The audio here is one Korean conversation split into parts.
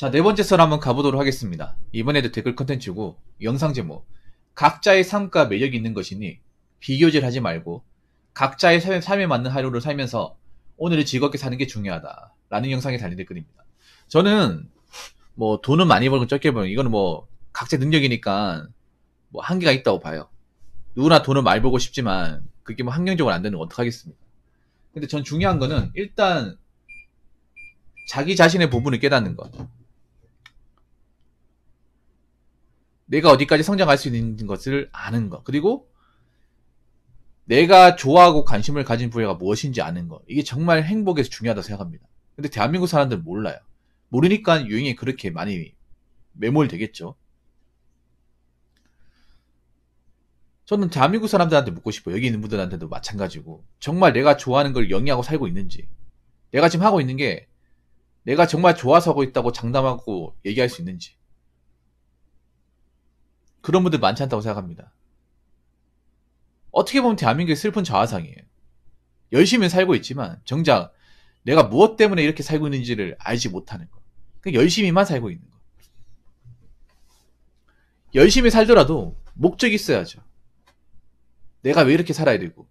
자, 네 번째 썰 한번 가보도록 하겠습니다. 이번에도 댓글 컨텐츠고, 영상 제목. 각자의 삶과 매력이 있는 것이니, 비교질 하지 말고, 각자의 삶에 맞는 하루를 살면서, 오늘을 즐겁게 사는 게 중요하다. 라는 영상에 달린 댓글입니다. 저는, 돈은 많이 벌고 적게 벌고, 이거는 각자 능력이니까, 한계가 있다고 봐요. 누구나 돈을 많이 벌고 싶지만, 그게 환경적으로 안 되는 건 어떡하겠습니까? 근데 전 중요한 거는, 일단, 자기 자신의 부분을 깨닫는 것. 내가 어디까지 성장할 수 있는 것을 아는 것. 그리고 내가 좋아하고 관심을 가진 분야가 무엇인지 아는 것. 이게 정말 행복에서 중요하다고 생각합니다. 근데 대한민국 사람들은 몰라요. 모르니까 유행에 그렇게 많이 매몰되겠죠. 저는 대한민국 사람들한테 묻고 싶어요. 여기 있는 분들한테도 마찬가지고. 정말 내가 좋아하는 걸 영위하고 살고 있는지. 내가 지금 하고 있는 게 내가 정말 좋아서 하고 있다고 장담하고 얘기할 수 있는지. 그런 분들 많지 않다고 생각합니다. 어떻게 보면 대한민국의 슬픈 자화상이에요. 열심히 살고 있지만 정작 내가 무엇 때문에 이렇게 살고 있는지를 알지 못하는 거. 그냥 열심히만 살고 있는 거. 열심히 살더라도 목적이 있어야죠. 내가 왜 이렇게 살아야 되고.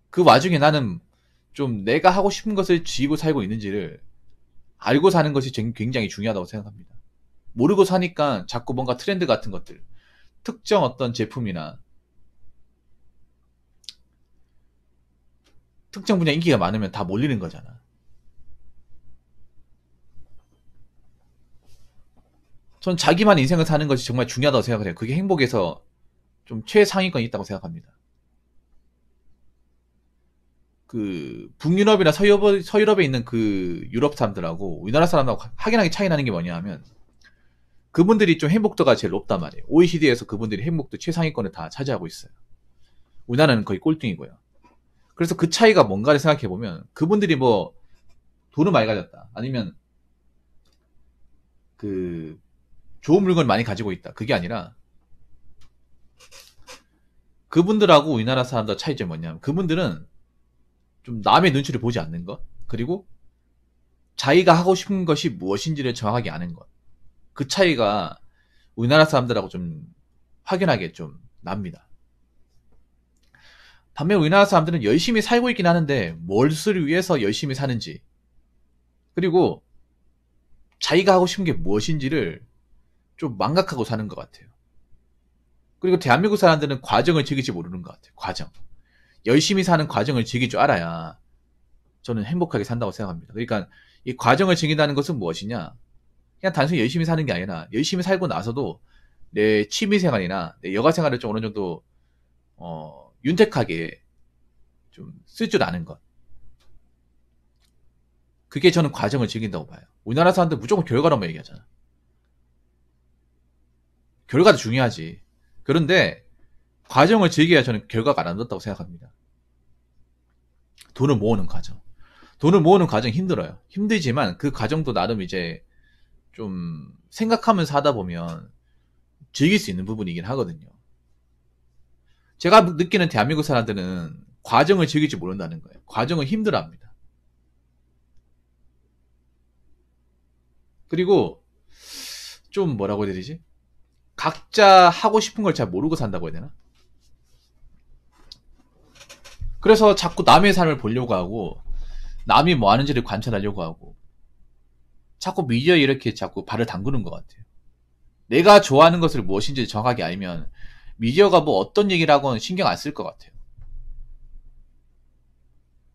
그 와중에 나는 좀 내가 하고 싶은 것을 쥐고 살고 있는지를 알고 사는 것이 굉장히 중요하다고 생각합니다. 모르고 사니까 자꾸 뭔가 트렌드 같은 것들, 특정 어떤 제품이나 특정 분야 인기가 많으면 다 몰리는 거잖아. 전 자기만 인생을 사는 것이 정말 중요하다고 생각을 해요. 그게 행복에서 좀 최상위권이 있다고 생각합니다. 북유럽이나 서유럽에 있는 유럽 사람들하고 우리나라 사람하고 확연하게 차이 나는 게 뭐냐 하면, 그분들이 좀 행복도가 제일 높단 말이에요. OECD에서 그분들이 행복도 최상위권을 다 차지하고 있어요. 우리나라는 거의 꼴등이고요. 그래서 그 차이가 뭔가를 생각해보면, 그분들이 돈을 많이 가졌다. 아니면, 좋은 물건을 많이 가지고 있다. 그게 아니라, 그분들하고 우리나라 사람들 차이점이 뭐냐면, 그분들은 좀 남의 눈치를 보지 않는 것. 그리고, 자기가 하고 싶은 것이 무엇인지를 정확하게 아는 것. 그 차이가 우리나라 사람들하고 좀 확연하게 좀 납니다. 반면 우리나라 사람들은 열심히 살고 있긴 하는데 무엇을 위해서 열심히 사는지, 그리고 자기가 하고 싶은 게 무엇인지를 좀 망각하고 사는 것 같아요. 그리고 대한민국 사람들은 과정을 즐기지 모르는 것 같아요. 과정. 열심히 사는 과정을 즐길 줄 알아야 저는 행복하게 산다고 생각합니다. 그러니까 이 과정을 즐긴다는 것은 무엇이냐? 그냥 단순히 열심히 사는 게 아니라, 열심히 살고 나서도 내 취미생활이나 내 여가생활을 좀 어느 정도 윤택하게 좀 쓸 줄 아는 것. 그게 저는 과정을 즐긴다고 봐요. 우리나라 사람들 무조건 결과로만 얘기하잖아. 결과도 중요하지. 그런데 과정을 즐겨야 저는 결과가 안 얻었다고 생각합니다. 돈을 모으는 과정. 돈을 모으는 과정 힘들어요. 힘들지만 그 과정도 나름 이제 좀 생각하면서 하다 보면 즐길 수 있는 부분이긴 하거든요. 제가 느끼는 대한민국 사람들은 과정을 즐길지 모른다는 거예요. 과정을 힘들어합니다. 그리고 좀 뭐라고 해야 되지? 각자 하고 싶은 걸 잘 모르고 산다고 해야 되나? 그래서 자꾸 남의 삶을 보려고 하고, 남이 뭐 하는지를 관찰하려고 하고, 자꾸 미디어에 이렇게 자꾸 발을 담그는 것 같아요. 내가 좋아하는 것을 무엇인지 정확하게 알면 미디어가 어떤 얘기를 하건 신경 안 쓸 것 같아요.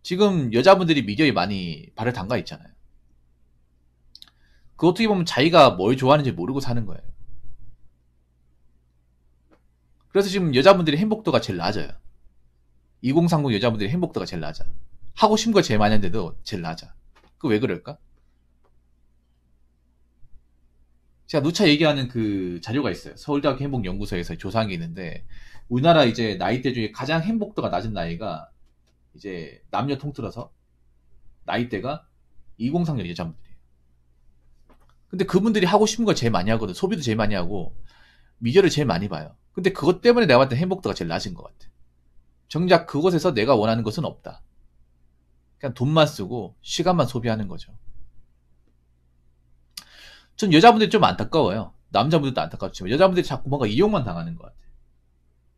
지금 여자분들이 미디어에 많이 발을 담가 있잖아요. 그 어떻게 보면 자기가 뭘 좋아하는지 모르고 사는 거예요. 그래서 지금 여자분들이 행복도가 제일 낮아요. 2030 여자분들이 행복도가 제일 낮아. 하고 싶은 걸 제일 많이 하는데도 제일 낮아. 그 왜 그럴까? 제가 누차 얘기하는 그 자료가 있어요. 서울대학교 행복연구소에서 조사한 게 있는데, 우리나라 이제 나이대 중에 가장 행복도가 낮은 나이가 이제 남녀 통틀어서 나이대가 2030년 여자분들이에요. 근데 그분들이 하고 싶은 걸 제일 많이 하거든. 소비도 제일 많이 하고 미디어를 제일 많이 봐요. 근데 그것 때문에 내가 봤을 때 행복도가 제일 낮은 것 같아. 정작 그곳에서 내가 원하는 것은 없다. 그냥 돈만 쓰고 시간만 소비하는 거죠. 전 여자분들이 좀 안타까워요. 남자분들도 안타깝지만 여자분들이 자꾸 뭔가 이용만 당하는 것 같아요.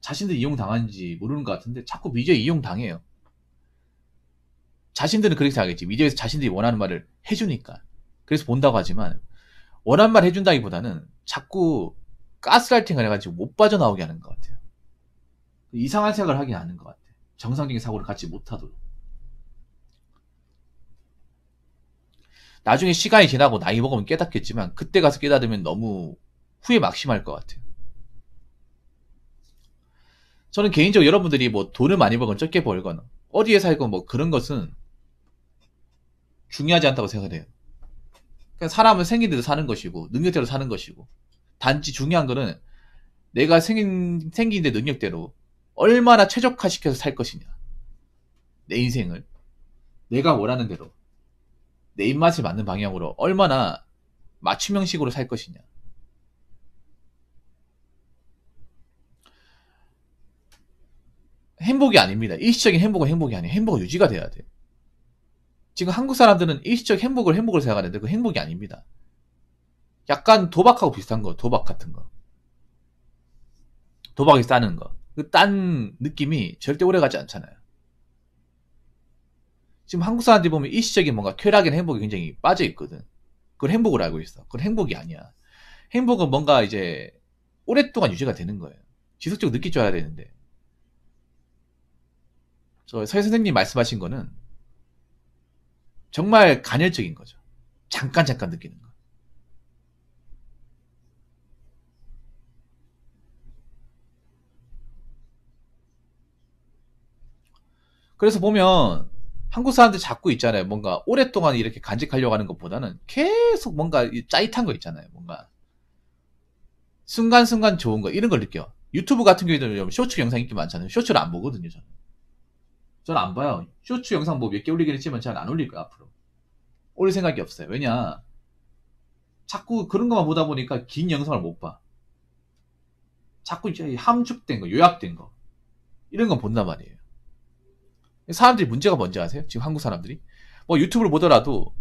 자신들 이용당하는지 모르는 것 같은데 자꾸 미디어에 이용당해요. 자신들은 그렇게 생각하겠지. 미디어에서 자신들이 원하는 말을 해주니까. 그래서 본다고 하지만 원하는 말 해준다기보다는 자꾸 가스라이팅을 해가지고 못 빠져나오게 하는 것 같아요. 이상한 생각을 하게 하는 것 같아요. 정상적인 사고를 갖지 못하도록. 나중에 시간이 지나고 나이 먹으면 깨닫겠지만 그때 가서 깨닫으면 너무 후회 막심할 것 같아요. 저는 개인적으로 여러분들이 뭐 돈을 많이 벌건 적게 벌건 어디에 살건 뭐 그런 것은 중요하지 않다고 생각을 해요. 그냥 사람은 생긴 대로 사는 것이고 능력대로 사는 것이고 단지 중요한 거는 내가 생긴 데 능력대로 얼마나 최적화시켜서 살 것이냐. 내 인생을 내가 원하는 대로 내 입맛에 맞는 방향으로 얼마나 맞춤형식으로 살 것이냐. 행복이 아닙니다. 일시적인 행복은 행복이 아니에요. 행복은 유지가 돼야 돼요. 지금 한국 사람들은 일시적 행복을 생각하는데 그 행복이 아닙니다. 약간 도박하고 비슷한 거, 도박 같은 거. 도박이 싸는 거. 그 딴 느낌이 절대 오래 가지 않잖아요. 지금 한국 사람들이 보면 일시적인 뭔가 쾌락이나 행복이 굉장히 빠져 있거든. 그걸 행복으로 알고 있어. 그건 행복이 아니야. 행복은 뭔가 이제 오랫동안 유지가 되는 거예요. 지속적으로 느낄 줄 알아야 되는데. 서 선생님 말씀하신 거는 정말 간헐적인 거죠. 잠깐 느끼는 거. 그래서 보면 한국 사람들 자꾸 있잖아요. 뭔가 오랫동안 이렇게 간직하려고 하는 것보다는 계속 뭔가 짜릿한 거 있잖아요. 뭔가 순간순간 좋은 거 이런 걸 느껴. 유튜브 같은 경우에는 쇼츠 영상 인기 많잖아요. 쇼츠를 안 보거든요. 저는 안 봐요. 쇼츠 영상 뭐 몇 개 올리긴 했지만 잘 안 올릴 거야 앞으로. 올릴 생각이 없어요. 왜냐 자꾸 그런 것만 보다 보니까 긴 영상을 못 봐. 자꾸 이제 함축된 거, 요약된 거 이런 건 본단 말이에요. 사람들이 문제가 뭔지 아세요? 지금 한국 사람들이 뭐 유튜브를 보더라도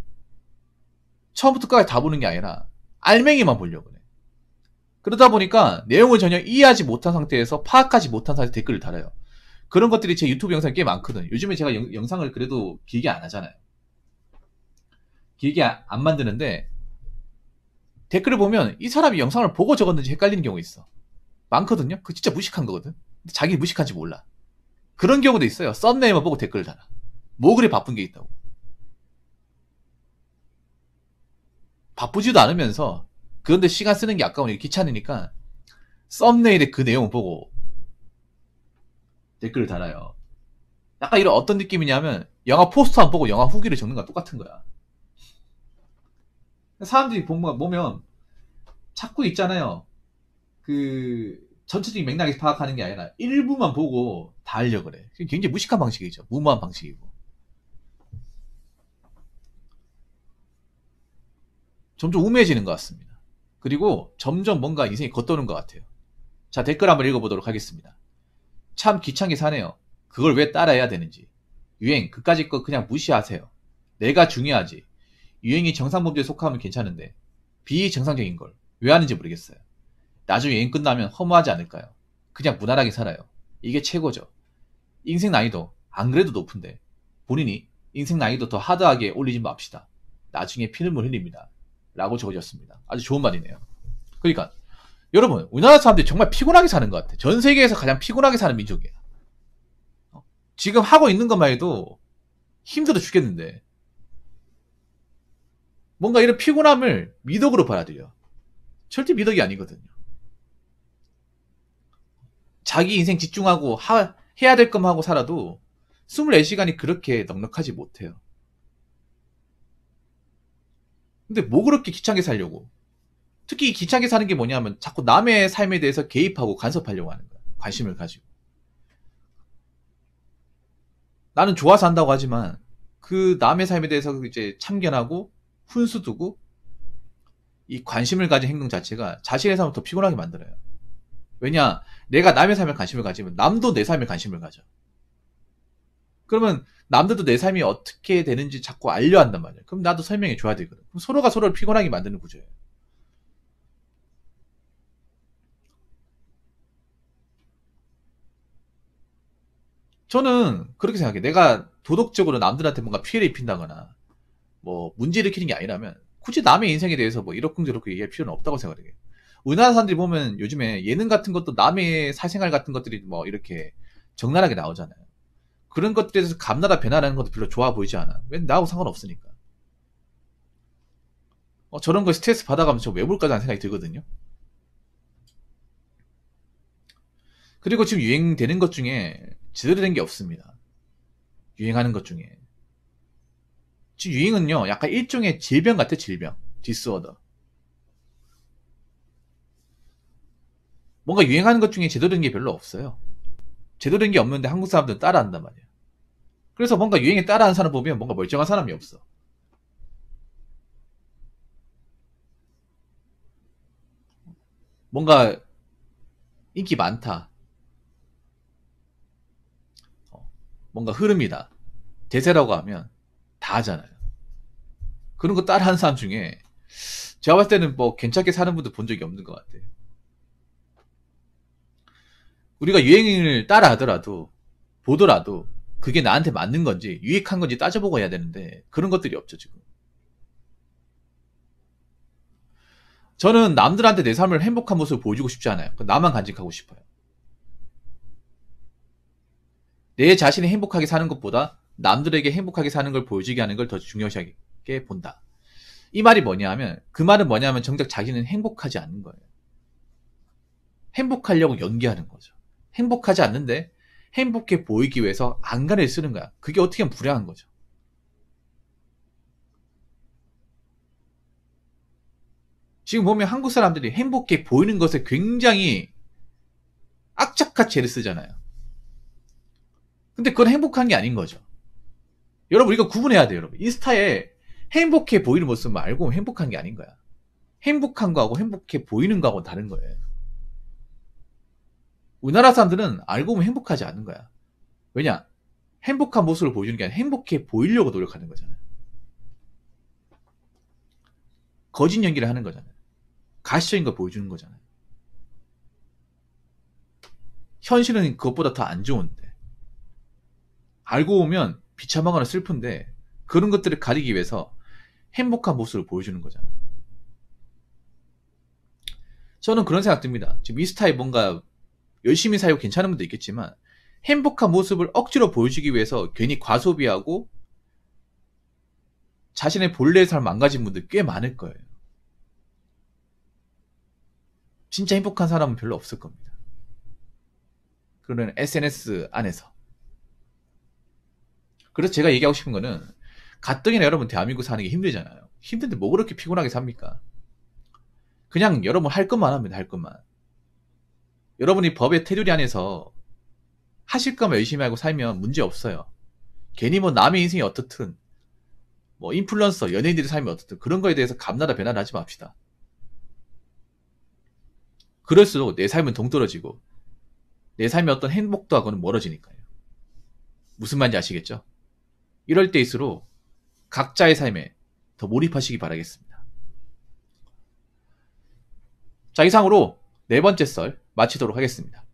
처음부터 끝까지 다 보는 게 아니라 알맹이만 보려고 해. 그러다 보니까 내용을 전혀 이해하지 못한 상태에서 파악하지 못한 상태에서 댓글을 달아요. 그런 것들이 제 유튜브 영상에 꽤 많거든요. 요즘에 제가 영상을 그래도 길게 안 하잖아요. 길게 안 만드는데 댓글을 보면 이 사람이 영상을 보고 적었는지 헷갈리는 경우가 있어. 많거든요. 그거 진짜 무식한 거거든. 근데 자기 무식한지 몰라. 그런 경우도 있어요. 썸네일만 보고 댓글을 달아. 뭐 그리 바쁜 게 있다고. 바쁘지도 않으면서 그런데 시간 쓰는 게 아까우니까 귀찮으니까 썸네일에 그 내용을 보고 댓글을 달아요. 약간 이런 어떤 느낌이냐면 영화 포스터 안 보고 영화 후기를 적는 거랑 똑같은 거야. 사람들이 보면 자꾸 있잖아요. 그 전체적인 맥락에서 파악하는 게 아니라 일부만 보고 다 하려고 그래. 굉장히 무식한 방식이죠. 무모한 방식이고. 점점 우매해지는 것 같습니다. 그리고 점점 뭔가 인생이 겉도는 것 같아요. 자, 댓글 한번 읽어보도록 하겠습니다. 참 귀찮게 사네요. 그걸 왜 따라해야 되는지. 유행, 그까짓 거 그냥 무시하세요. 내가 중요하지. 유행이 정상범죄에 속하면 괜찮은데 비정상적인 걸 왜 하는지 모르겠어요. 나중에 유행 끝나면 허무하지 않을까요? 그냥 무난하게 살아요. 이게 최고죠. 인생 난이도 안 그래도 높은데 본인이 인생 난이도 더 하드하게 올리지 맙시다. 나중에 피눈물 흘립니다. 라고 적어졌습니다. 아주 좋은 말이네요. 그러니까 여러분 우리나라 사람들이 정말 피곤하게 사는 것 같아. 전 세계에서 가장 피곤하게 사는 민족이야. 지금 하고 있는 것만 해도 힘들어 죽겠는데 뭔가 이런 피곤함을 미덕으로 받아들여. 절대 미덕이 아니거든요. 자기 인생 집중하고 해야 될 것만 하고 살아도 24시간이 그렇게 넉넉하지 못해요. 근데 뭐 그렇게 귀찮게 살려고. 특히 귀찮게 사는 게 뭐냐면 자꾸 남의 삶에 대해서 개입하고 간섭하려고 하는 거야. 관심을 가지고. 나는 좋아서 한다고 하지만 그 남의 삶에 대해서 이제 참견하고 훈수 두고 이 관심을 가진 행동 자체가 자신의 삶을 더 피곤하게 만들어요. 왜냐? 내가 남의 삶에 관심을 가지면 남도 내 삶에 관심을 가져. 그러면 남들도 내 삶이 어떻게 되는지 자꾸 알려 한단 말이야. 그럼 나도 설명해 줘야 되거든. 그럼 서로가 서로를 피곤하게 만드는 구조예요. 저는 그렇게 생각해. 내가 도덕적으로 남들한테 뭔가 피해를 입힌다거나 뭐 문제를 일으키는 게 아니라면 굳이 남의 인생에 대해서 뭐 이렇게 얘기할 필요는 없다고 생각해요. 우리나라 사람들이 보면 요즘에 예능 같은 것도 남의 사생활 같은 것들이 뭐 이렇게 적나라하게 나오잖아요. 그런 것들에 대해서 감나라 배나라는 것도 별로 좋아 보이지 않아. 왜 나하고 상관없으니까. 저런 거 스트레스 받아가면서 저 왜 볼까 하는 생각이 들거든요. 그리고 지금 유행되는 것 중에 제대로 된 게 없습니다. 유행하는 것 중에. 지금 유행은요, 약간 일종의 질병 같아, 질병. 디스오더. 뭔가 유행하는 것 중에 제대로 된 게 별로 없어요. 제대로 된 게 없는데 한국 사람들은 따라한단 말이에요. 그래서 뭔가 유행에 따라하는 사람 보면 뭔가 멀쩡한 사람이 없어. 뭔가 인기 많다. 뭔가 흐름이다. 대세라고 하면 다 하잖아요. 그런 거 따라하는 사람 중에 제가 봤을 때는 뭐 괜찮게 사는 분도 본 적이 없는 것 같아요. 우리가 유행을 따라 하더라도 보더라도 그게 나한테 맞는 건지 유익한 건지 따져보고 해야 되는데 그런 것들이 없죠 지금. 저는 남들한테 내 삶을 행복한 모습을 보여주고 싶지 않아요. 나만 간직하고 싶어요. 내 자신이 행복하게 사는 것보다 남들에게 행복하게 사는 걸 보여주게 하는 걸 더 중요하게 본다. 이 말이 뭐냐 하면 그 말은 뭐냐 하면 정작 자기는 행복하지 않는 거예요. 행복하려고 연기하는 거죠. 행복하지 않는데 행복해 보이기 위해서 안간을 쓰는 거야. 그게 어떻게 보면 불행한 거죠. 지금 보면 한국 사람들이 행복해 보이는 것에 굉장히 악착같이 애를 쓰잖아요. 근데 그건 행복한 게 아닌 거죠. 여러분 이거 구분해야 돼요. 여러분 인스타에 행복해 보이는 모습 말고 행복한 게 아닌 거야. 행복한 거하고 행복해 보이는 거하고 다른 거예요. 우리나라 사람들은 알고 보면 행복하지 않은 거야. 왜냐? 행복한 모습을 보여주는 게 아니라 행복해 보이려고 노력하는 거잖아요. 거짓 연기를 하는 거잖아요. 가시적인 걸 보여주는 거잖아요. 현실은 그것보다 더 안 좋은데 알고 보면 비참하거나 슬픈데 그런 것들을 가리기 위해서 행복한 모습을 보여주는 거잖아요. 저는 그런 생각 듭니다. 지금 인스타에 뭔가 열심히 살고 괜찮은 분도 있겠지만 행복한 모습을 억지로 보여주기 위해서 괜히 과소비하고 자신의 본래의 삶을 망가진 분들 꽤 많을 거예요. 진짜 행복한 사람은 별로 없을 겁니다. 그런 SNS 안에서. 그래서 제가 얘기하고 싶은 거는 가뜩이나 여러분 대한민국 사는 게 힘들잖아요. 힘든데 뭐 그렇게 피곤하게 삽니까? 그냥 여러분 할 것만 합니다. 할 것만. 여러분이 법의 테두리 안에서 하실 거면 열심히 하고 살면 문제 없어요. 괜히 뭐 남의 인생이 어떻든 뭐 인플루언서 연예인들이 삶이 어떻든 그런 거에 대해서 감나라 배나라 하지 맙시다. 그럴수록 내 삶은 동떨어지고 내 삶의 어떤 행복도 하고는 멀어지니까요. 무슨 말인지 아시겠죠? 이럴 때일수록 각자의 삶에 더 몰입하시기 바라겠습니다. 자, 이상으로 네 번째 썰 마치도록 하겠습니다.